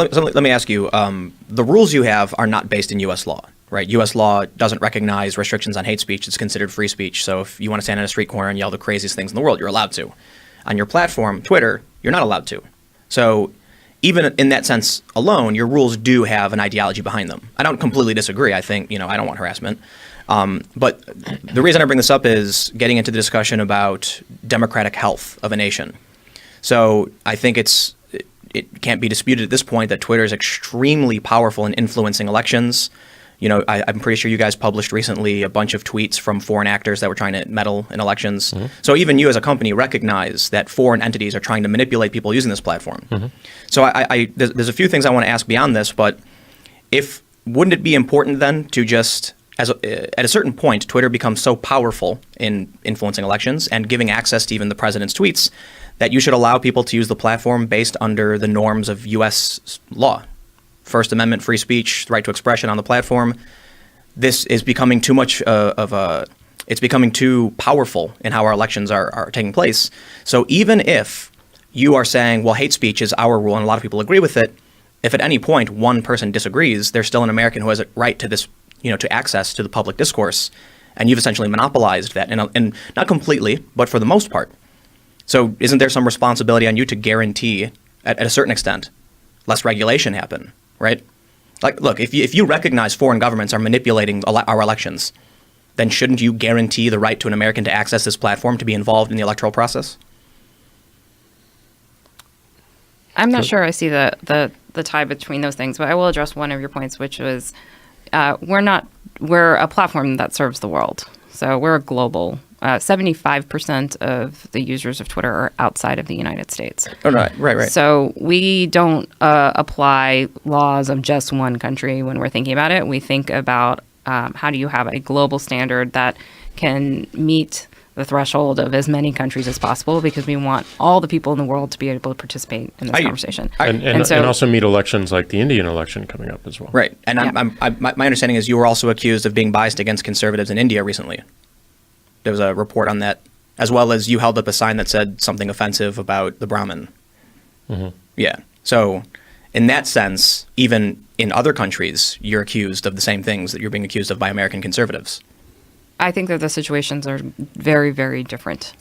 So let me ask you, the rules you have are not based in U.S. law, right? U.S. law doesn't recognize restrictions on hate speech. It's considered free speech. So if you want to stand on a street corner and yell the craziest things in the world, you're allowed to. On your platform, Twitter, you're not allowed to. So even in that sense alone, your rules do have an ideology behind them. I don't completely disagree. I think, I don't want harassment. But the reason I bring this up is getting into the discussion about democratic health of a nation. So I think it can't be disputed at this point that Twitter is extremely powerful in influencing elections. I'm pretty sure you guys published recently a bunch of tweets from foreign actors that were trying to meddle in elections. Mm-hmm. So even you as a company recognize that foreign entities are trying to manipulate people using this platform. Mm-hmm. So there's a few things I want to ask beyond this, but wouldn't it be important then to just, at a certain point, Twitter becomes so powerful in influencing elections and giving access to even the president's tweets that you should allow people to use the platform based under the norms of U.S. law? First Amendment, free speech, right to expression on the platform. This is becoming too much it's becoming too powerful in how our elections are taking place. So even if you are saying, well, hate speech is our rule, and a lot of people agree with it, if at any point one person disagrees, there's still an American who has a right to this, to access to the public discourse, and you've essentially monopolized that, and not completely, but for the most part. So isn't there some responsibility on you to guarantee, at a certain extent, less regulation happen, right? Like, look, if you recognize foreign governments are manipulating our elections, then shouldn't you guarantee the right to an American to access this platform to be involved in the electoral process? I'm not sure I see the tie between those things, but I will address one of your points, which was we're a platform that serves the world. So we're a global. 75% of the users of Twitter are outside of the United States. Oh, right. So we don't apply laws of just one country when we're thinking about it. We think about how do you have a global standard that can meet the threshold of as many countries as possible, because we want all the people in the world to be able to participate in this conversation. And also meet elections like the Indian election coming up as well. Right. And my understanding is you were also accused of being biased against conservatives in India recently. There was a report on that, as well as you held up a sign that said something offensive about the Brahmin. Mm-hmm. Yeah. So in that sense, even in other countries, you're accused of the same things that you're being accused of by American conservatives. I think that the situations are very, very different.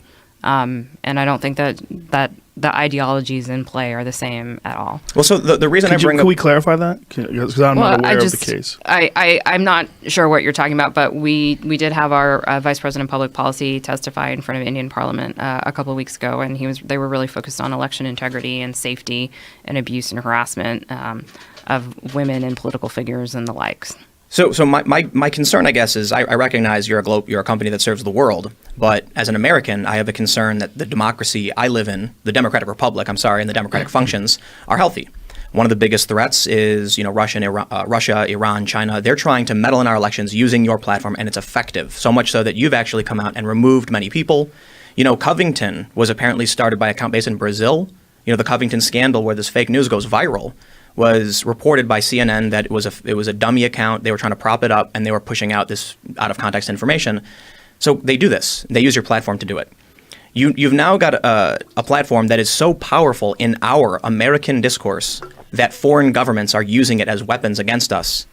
And I don't think that the ideologies in play are the same at all. Well, so the reason Can we clarify that? Because I'm not aware of the case. I'm not sure what you're talking about, but we did have our Vice President of Public Policy testify in front of Indian Parliament a couple of weeks ago, and they were really focused on election integrity and safety and abuse and harassment of women and political figures and the likes. So my concern, I guess, is I recognize you're a company that serves the world, but as an American, I have a concern that the democracy I live in, the Democratic Republic, and the democratic functions are healthy. One of the biggest threats is, Russia, Iran, China. They're trying to meddle in our elections using your platform, and it's effective. So much so that you've actually come out and removed many people. Covington was apparently started by an account based in Brazil. The Covington scandal, where this fake news goes viral, was reported by CNN that it was a dummy account. They were trying to prop it up, and they were pushing out this out of context information. So they do this. They use your platform to do it. You've now got a platform that is so powerful in our American discourse that foreign governments are using it as weapons against us.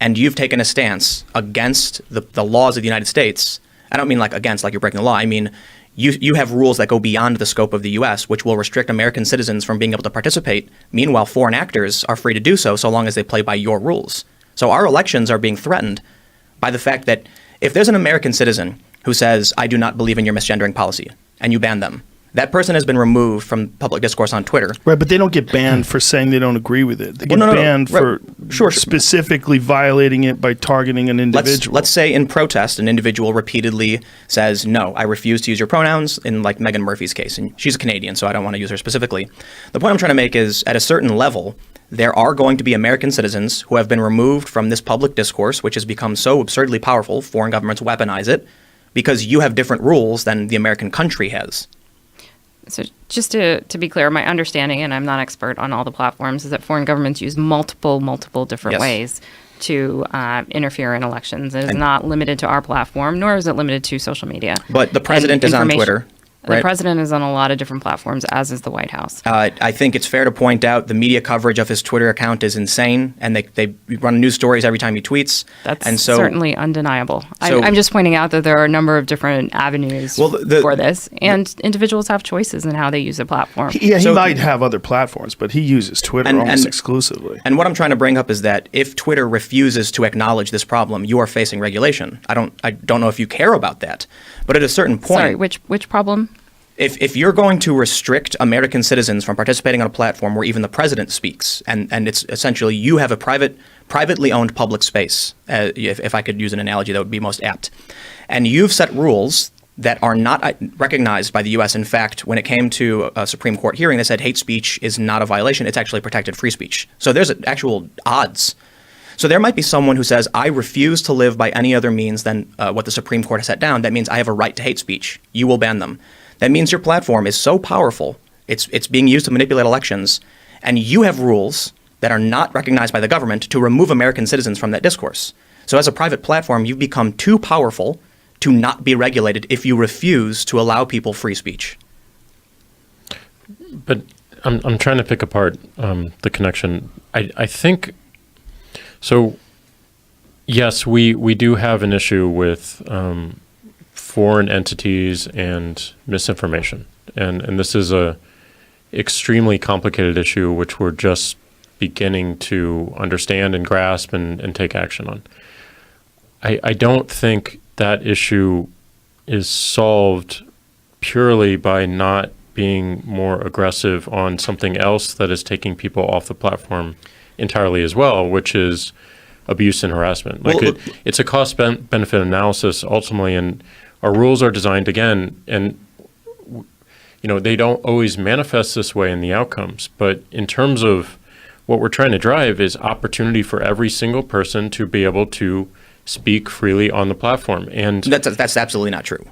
And you've taken a stance against the laws of the United States. I don't mean like you're breaking the law. I mean, you have rules that go beyond the scope of the U.S., which will restrict American citizens from being able to participate. Meanwhile, foreign actors are free to do so long as they play by your rules. So our elections are being threatened by the fact that if there's an American citizen who says, I do not believe in your misgendering policy, and you ban them, that person has been removed from public discourse on Twitter. Right, but they don't get banned for saying they don't agree with it. They get banned for specifically violating it by targeting an individual. Let's say in protest, an individual repeatedly says, no, I refuse to use your pronouns, in like Meghan Murphy's case. And she's a Canadian, so I don't want to use her specifically. The point I'm trying to make is, at a certain level, there are going to be American citizens who have been removed from this public discourse, which has become so absurdly powerful, foreign governments weaponize it, because you have different rules than the American country has. So just to be clear, my understanding, and I'm not expert on all the platforms, is that foreign governments use multiple different ways to interfere in elections. It is not limited to our platform, nor is it limited to social media. But the president is on Twitter. The president is on a lot of different platforms, as is the White House. I think it's fair to point out the media coverage of his Twitter account is insane, and they run news stories every time he tweets. That's certainly undeniable. I'm just pointing out that there are a number of different avenues for this, and individuals have choices in how they use a platform. He might have other platforms, but he uses Twitter almost exclusively. And what I'm trying to bring up is that if Twitter refuses to acknowledge this problem, you are facing regulation. I don't know if you care about that, but at a certain point... Sorry, which problem? If you're going to restrict American citizens from participating on a platform where even the president speaks, and it's essentially you have a privately owned public space, if I could use an analogy that would be most apt, and you've set rules that are not recognized by the U.S. In fact, when it came to a Supreme Court hearing, they said hate speech is not a violation. It's actually protected free speech. So there's actual odds. So there might be someone who says, I refuse to live by any other means than what the Supreme Court has set down. That means I have a right to hate speech. You will ban them. That means your platform is so powerful, it's being used to manipulate elections, and you have rules that are not recognized by the government to remove American citizens from that discourse. So as a private platform, you've become too powerful to not be regulated if you refuse to allow people free speech. But I'm trying to pick apart the connection. I think, so yes, we do have an issue with foreign entities and misinformation. And this is a extremely complicated issue which we're just beginning to understand and grasp and take action on. I don't think that issue is solved purely by not being more aggressive on something else that is taking people off the platform entirely as well, which is abuse and harassment. It's a cost-benefit analysis ultimately, and our rules are designed, again, and they don't always manifest this way in the outcomes, but in terms of what we're trying to drive is opportunity for every single person to be able to speak freely on the platform. And that's absolutely not true.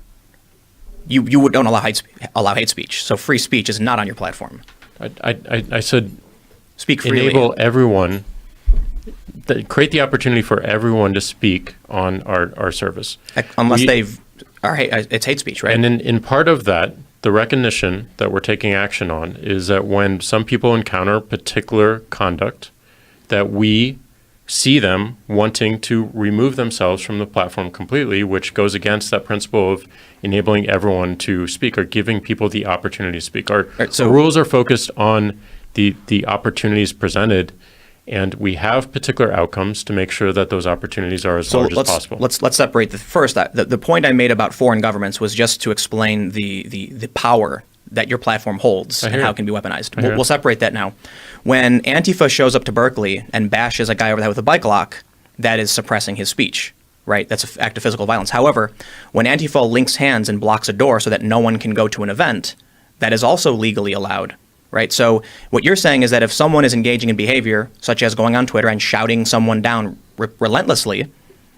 You don't allow hate speech, so free speech is not on your platform. I said speak freely. Enable everyone, create the opportunity for everyone to speak on our service. Unless it's hate speech, right? And in part of that, the recognition that we're taking action on is that when some people encounter particular conduct, that we see them wanting to remove themselves from the platform completely, which goes against that principle of enabling everyone to speak or giving people the opportunity to speak. Our rules are focused on the opportunities presented, and we have particular outcomes to make sure that those opportunities are as large as possible. Let's separate the point I made about foreign governments was just to explain the power that your platform holds and how it can be weaponized. We'll separate that now. When Antifa shows up to Berkeley and bashes a guy over the head with a bike lock, that is suppressing his speech, right? That's an act of physical violence. However, when Antifa links hands and blocks a door so that no one can go to an event, that is also legally allowed. Right. So what you're saying is that if someone is engaging in behavior, such as going on Twitter and shouting someone down relentlessly,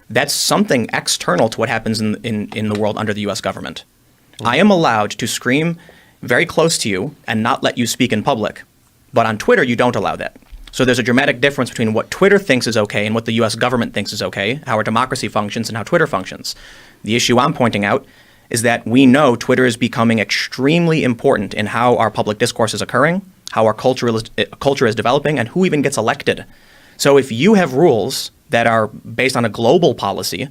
that's something external to what happens in the world under the U.S. government. I am allowed to scream very close to you and not let you speak in public. But on Twitter, you don't allow that. So there's a dramatic difference between what Twitter thinks is okay and what the U.S. government thinks is okay, how our democracy functions and how Twitter functions. The issue I'm pointing out is that we know Twitter is becoming extremely important in how our public discourse is occurring, how our culture is developing, and who even gets elected. So if you have rules that are based on a global policy,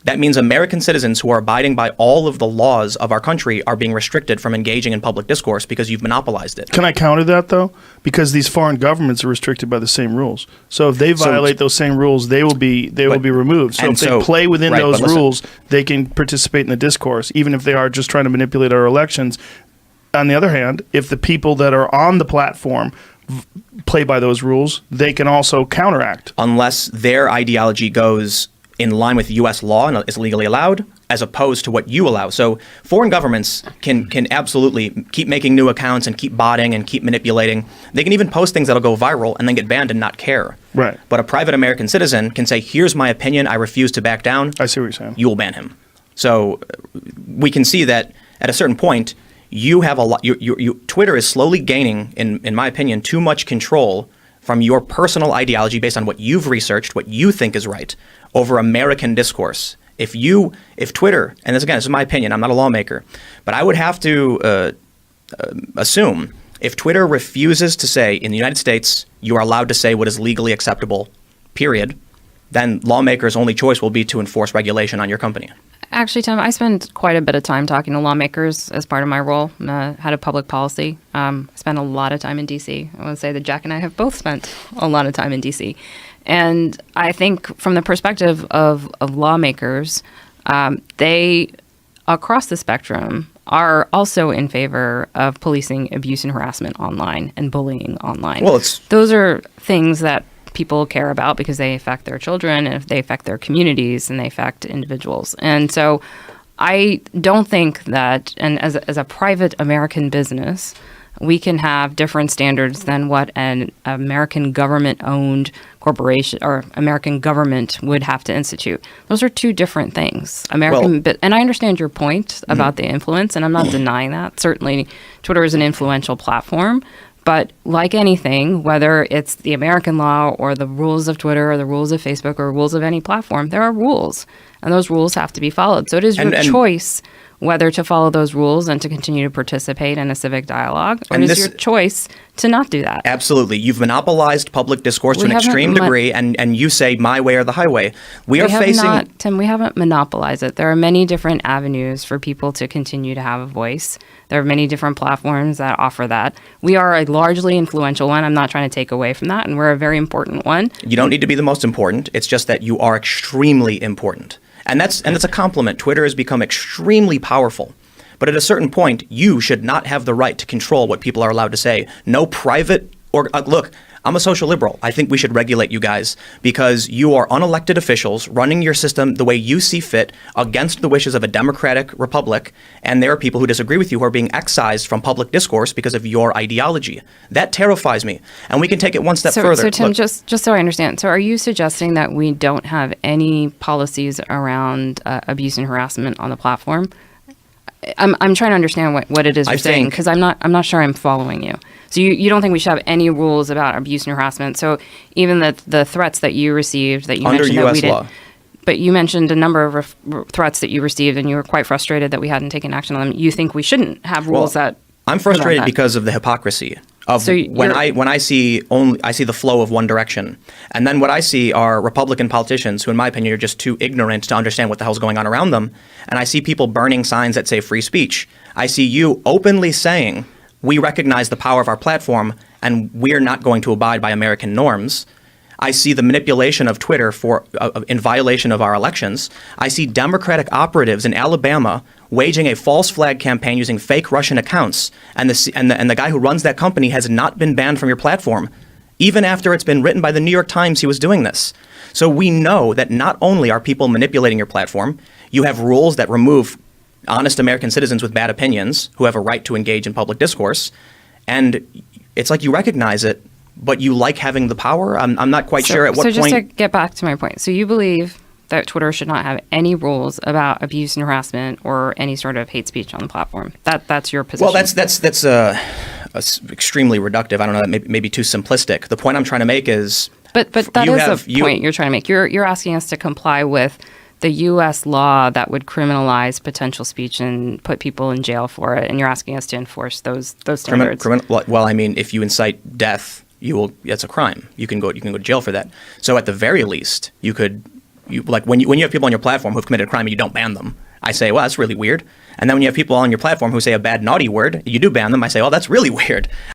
that means American citizens who are abiding by all of the laws of our country are being restricted from engaging in public discourse because you've monopolized it. Can I counter that, though? Because these foreign governments are restricted by the same rules. So if they violate those same rules, they will be removed. So if they play within those rules, they can participate in the discourse, even if they are just trying to manipulate our elections. On the other hand, if the people that are on the platform play by those rules, they can also counteract. Unless their ideology goes in line with U.S. law and is legally allowed, as opposed to what you allow. So foreign governments can absolutely keep making new accounts and keep botting and keep manipulating. They can even post things that'll go viral and then get banned and not care. Right. But a private American citizen can say, here's my opinion, I refuse to back down. I see what you're saying. You will ban him. So we can see that at a certain point, you have a lot. Twitter is slowly gaining, in my opinion, too much control from your personal ideology based on what you've researched, what you think is right, over American discourse. If Twitter, and this is my opinion, I'm not a lawmaker, but I would have to assume if Twitter refuses to say in the United States you are allowed to say what is legally acceptable, period, then lawmakers' only choice will be to enforce regulation on your company. Actually, Tim, I spend quite a bit of time talking to lawmakers as part of my role, head of public policy. I spend a lot of time in D.C. I want to say that Jack and I have both spent a lot of time in D.C. And I think from the perspective of lawmakers, they, across the spectrum, are also in favor of policing abuse and harassment online and bullying online. Well, those are things that people care about because they affect their children and if they affect their communities and they affect individuals. And so I don't think that, and as a private American business, we can have different standards than what an American government-owned corporation or American government would have to institute. Those are two different things. And I understand your point about the influence, and I'm not denying that. Certainly, Twitter is an influential platform. But like anything, whether it's the American law or the rules of Twitter or the rules of Facebook or rules of any platform, there are rules, and those rules have to be followed. So it is your choice whether to follow those rules and to continue to participate in a civic dialogue, or it is your choice to not do that. Absolutely. You've monopolized public discourse to an extreme degree, and you say my way or the highway. Tim, we haven't monopolized it. There are many different avenues for people to continue to have a voice. There are many different platforms that offer that. We are a largely influential one. I'm not trying to take away from that, and we're a very important one. You don't need to be the most important. It's just that you are extremely important. And that's a compliment. Twitter has become extremely powerful. But at a certain point, you should not have the right to control what people are allowed to say. No private look, I'm a social liberal. I think we should regulate you guys because you are unelected officials running your system the way you see fit against the wishes of a democratic republic, and there are people who disagree with you who are being excised from public discourse because of your ideology. That terrifies me. And we can take it one step further. So Tim, just so I understand, so are you suggesting that we don't have any policies around abuse and harassment on the platform? I'm trying to understand what it is you're saying because I'm not sure I'm following you. So you don't think we should have any rules about abuse and harassment? So even the threats that you received that you under mentioned U.S. that we law. didn't, but you mentioned a number of threats that you received and you were quite frustrated that we hadn't taken action on them. You think we shouldn't have rules that? I'm frustrated because of the hypocrisy of when I see the flow of one direction, and then what I see are Republican politicians who, in my opinion, are just too ignorant to understand what the hell's going on around them. And I see people burning signs that say free speech. I see you openly saying we recognize the power of our platform and we're not going to abide by American norms. I see the manipulation of Twitter in violation of our elections. I see Democratic operatives in Alabama waging a false flag campaign using fake Russian accounts, and the guy who runs that company has not been banned from your platform. Even after it's been written by the New York Times he was doing this. So we know that not only are people manipulating your platform, you have rules that remove honest American citizens with bad opinions who have a right to engage in public discourse, and it's like you recognize it, but you like having the power? I'm not quite sure at what point... So just to get back to my point, so you believe that Twitter should not have any rules about abuse and harassment or any sort of hate speech on the platform. That's your position. Well, that's extremely reductive. I don't know, that may be too simplistic. The point I'm trying to make is... But that is the point you're trying to make. You're asking us to comply with the U.S. law that would criminalize potential speech and put people in jail for it, and you're asking us to enforce those standards. Well, I mean, if you incite death, that's a crime. You can go to jail for that. So at the very least, when you have people on your platform who've committed a crime and you don't ban them, I say, well, that's really weird. And then when you have people on your platform who say a bad, naughty word, you do ban them. I say, oh, that's really weird.